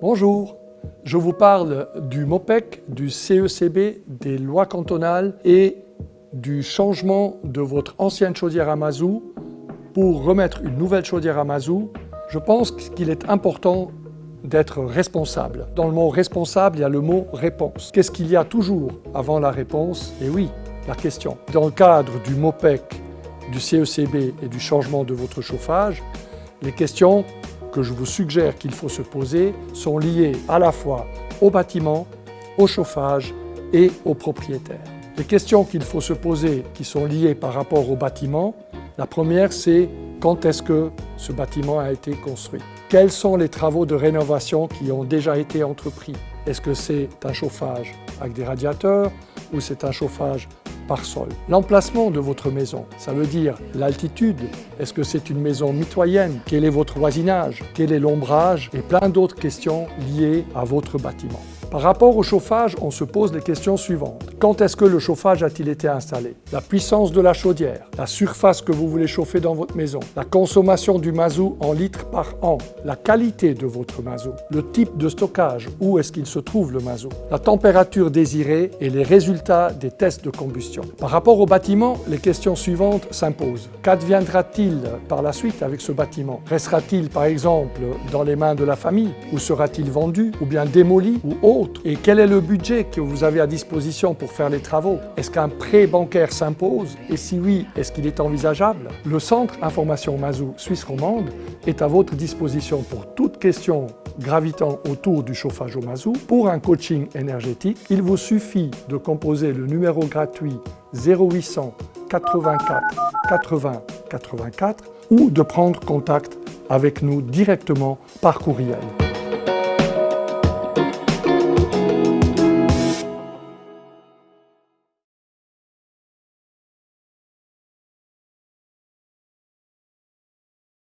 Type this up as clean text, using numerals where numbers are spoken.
Bonjour, je vous parle du MOPEC, du CECB, des lois cantonales et du changement de votre ancienne chaudière à mazout pour remettre une nouvelle chaudière à mazout. Je pense qu'il est important d'être responsable. Dans le mot responsable, il y a le mot réponse. Qu'est-ce qu'il y a toujours avant la réponse? Eh oui, la question. Dans le cadre du MOPEC, du CECB et du changement de votre chauffage, les questions que je vous suggère qu'il faut se poser sont liées à la fois au bâtiment, au chauffage et aux propriétaires. Les questions qu'il faut se poser qui sont liées par rapport au bâtiment, la première c'est quand est-ce que ce bâtiment a été construit? Quels sont les travaux de rénovation qui ont déjà été entrepris? Est-ce que c'est un chauffage avec des radiateurs ou c'est un chauffage par sol? L'emplacement de votre maison, ça veut dire l'altitude. Est-ce que c'est une maison mitoyenne? Quel est votre voisinage? Quel est l'ombrage? Et plein d'autres questions liées à votre bâtiment. Par rapport au chauffage, on se pose les questions suivantes. Quand est-ce que le chauffage a-t-il été installé? La puissance de la chaudière, la surface que vous voulez chauffer dans votre maison, la consommation du mazout en litres par an, la qualité de votre mazout, le type de stockage, où est-ce qu'il se trouve le mazout, la température désirée et les résultats des tests de combustion. Par rapport au bâtiment, les questions suivantes s'imposent. Qu'adviendra-t-il par la suite avec ce bâtiment? Restera-t-il par exemple dans les mains de la famille ou sera-t-il vendu ou bien démoli ou autre? Et quel est le budget que vous avez à disposition pour faire les travaux? Est-ce qu'un prêt bancaire s'impose? Et si oui, est-ce qu'il est envisageable? Le Centre Information Mazout Suisse Romande est à votre disposition pour toute question gravitant autour du chauffage au mazout. Pour un coaching énergétique, il vous suffit de composer le numéro gratuit 0800 84 80 84 ou de prendre contact avec nous directement par courriel.